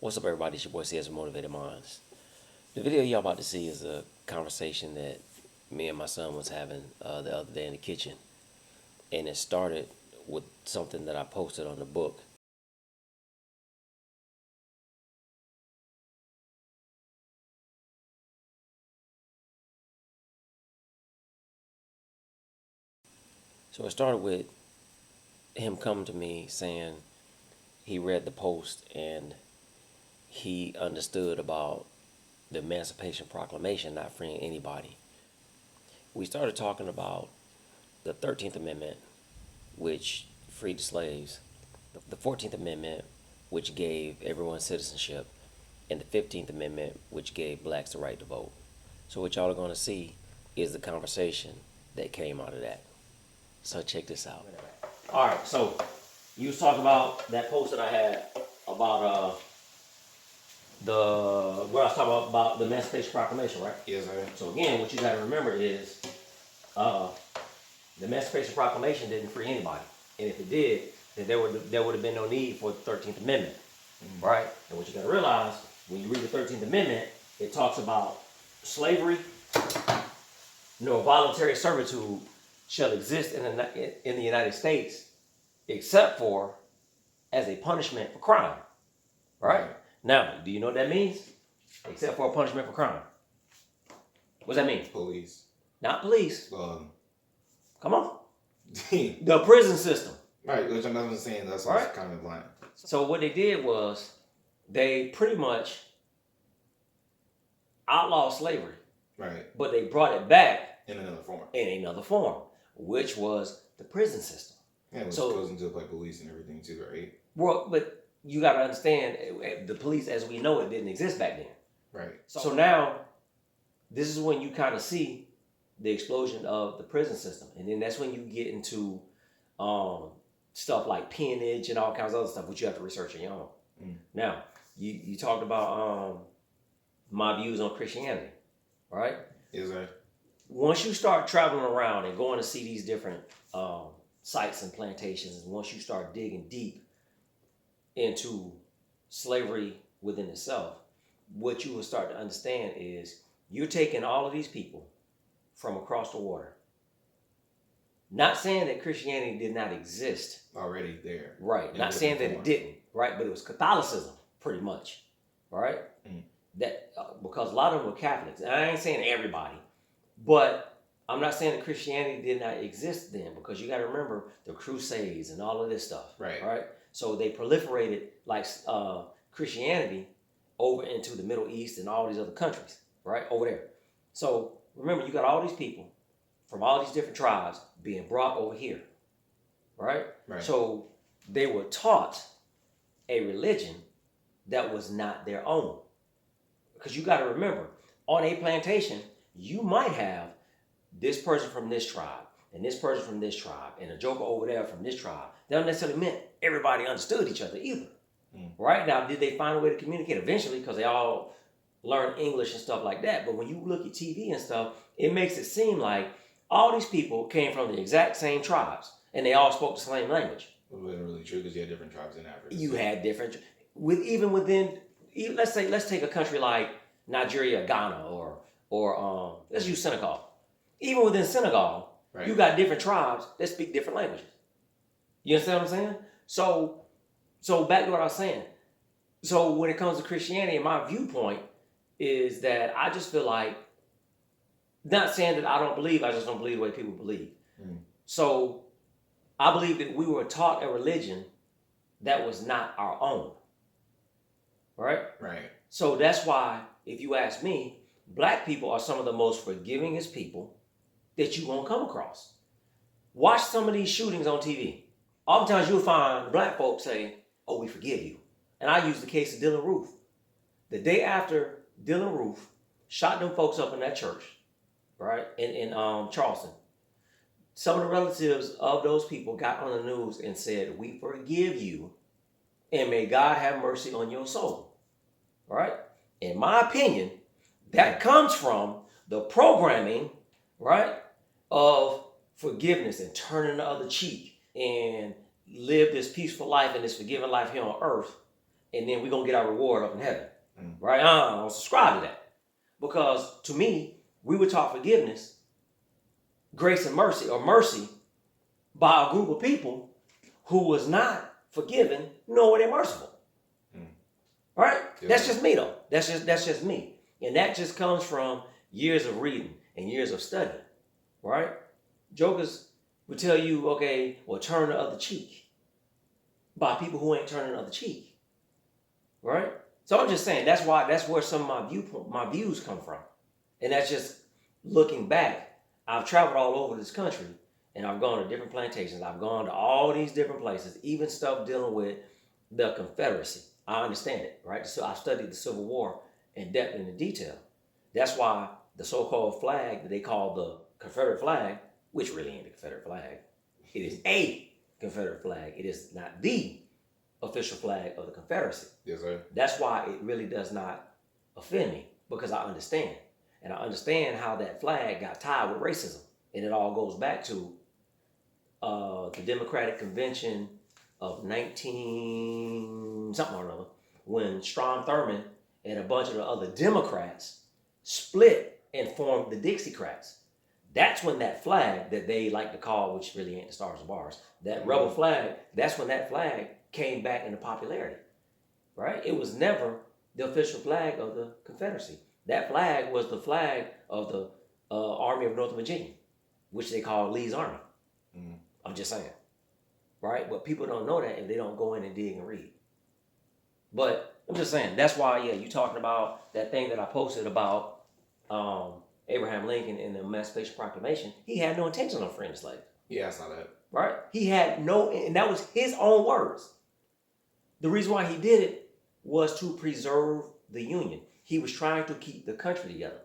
What's up, everybody? It's your boy CS Motivated Minds. The video y'all about to see is a conversation that me and my son was having the other day in the kitchen, and it started with something that I posted on the book. So it started with him coming to me saying he read the post and he understood about the Emancipation Proclamation not freeing anybody. We started talking about the 13th Amendment, which freed the slaves, the 14th Amendment, which gave everyone citizenship, and the 15th Amendment, which gave blacks the right to vote. So what y'all are going to see is the conversation that came out of that. So check this out. All right, so you was talking about that post that I had about what I was talking about the Emancipation Proclamation, right? Yes, sir. So again, what you got to remember is the Emancipation Proclamation didn't free anybody, and if it did, then there would have been no need for the 13th Amendment, right? And what you got to realize when you read the 13th Amendment, it talks about slavery, voluntary servitude shall exist in the United States, except for as a punishment for crime, right? Now, do you know what that means? Except for a punishment for crime. What does that mean? Police. Not police. Come on. The The prison system. right, which I'm not saying that's Right. kind of blind. So what they did was they pretty much outlawed slavery, Right. but they brought it back In another form. in another form, which was the prison system. Yeah, which So- goes into like police and everything too, right? Well, but you got to understand, the police as we know it didn't exist back then. Right. So now, this is when you kind of see the explosion of the prison system, and then that's when you get into stuff like peonage and all kinds of other stuff, which you have to research on your own. Now, you talked about my views on Christianity, right? Yes, sir. Once you start traveling around and going to see these different sites and plantations, and once you start digging deep into slavery within itself, what you will start to understand is you're taking all of these people from across the water. Not saying that Christianity did not exist. Already there. Right. In Not a saying that different it didn't, right? But it was Catholicism, pretty much, right? That because a lot of them were Catholics. And I ain't saying everybody, but I'm not saying that Christianity did not exist then, because you got to remember the Crusades and all of this stuff, Right. So they proliferated like Christianity over into the Middle East and all these other countries, right, over there. So remember, you got all these people from all these different tribes being brought over here, right? Right. So they were taught a religion that was not their own. Because you got to remember, on a plantation, you might have this person from this tribe, and this person from this tribe, and a joker over there from this tribe. That don't necessarily mean everybody understood each other either. Right? Now, did they find a way to communicate eventually, because they all learned English and stuff like that? But when you look at TV and stuff, it makes it seem like all these people came from the exact same tribes, and they all spoke the same language. It wasn't really true because you had different tribes in Africa. You had different, let's take a country like Nigeria, Ghana, or let's use Senegal. Even within Senegal, Right. you got different tribes that speak different languages. You understand what I'm saying? So back to what I was saying. So when it comes to Christianity, my viewpoint is that I just feel like, not saying that I don't believe, I just don't believe the way people believe. So I believe that we were taught a religion that was not our own. Right? Right. So that's why, if you ask me, black people are some of the most forgivingest people that you won't come across. Watch some of these shootings on TV. Oftentimes you'll find black folks say, "Oh, we forgive you." And I use the case of Dylan Roof. The day after Dylan Roof shot them folks up in that church, right, in Charleston, some of the relatives of those people got on the news and said, "We forgive you, and may God have mercy on your soul." Right? In my opinion, that comes from the programming, right, of forgiveness and turning the other cheek and live this peaceful life and this forgiving life here on earth. and then we're gonna get our reward up in heaven. Mm. Right? I don't subscribe to that. Because to me, we were taught forgiveness, grace and mercy, or mercy, by a group of people who was not forgiven, nor were they merciful. Mm. Right? Yeah. That's just me though. That's just me. And that just comes from years of reading and years of studying. Right? Jokers would tell you, okay, well, turn the other cheek, by people who ain't turning the other cheek. Right? So I'm just saying that's where some of my views come from. And that's just looking back. I've traveled all over this country and I've gone to different plantations. I've gone to all these different places, even stuff dealing with the Confederacy. I understand it, right? So I studied the Civil War in depth and in detail. That's why the so-called flag that they call the Confederate flag, which really ain't the Confederate flag, it is a Confederate flag. It is not the official flag of the Confederacy. Yes, sir. That's why it really does not offend me, because I understand. And I understand how that flag got tied with racism. And it all goes back to the Democratic Convention of 19 something or another, when Strom Thurmond and a bunch of the other Democrats split and formed the Dixiecrats. That's when that flag that they like to call, which really ain't the Stars and Bars, that rebel flag, that's when that flag came back into popularity, right? It was never the official flag of the Confederacy. That flag was the flag of the Army of Northern Virginia, which they call Lee's Army. Mm. I'm just saying, right? But people don't know that if they don't go in and dig and read. But I'm just saying, that's why, yeah, you talking about that thing that I posted about Abraham Lincoln and the Emancipation Proclamation. He had no intention of freeing slaves. Yeah, I saw that. Right? He had no, and that was his own words. The reason why he did it was to preserve the Union. He was trying to keep the country together.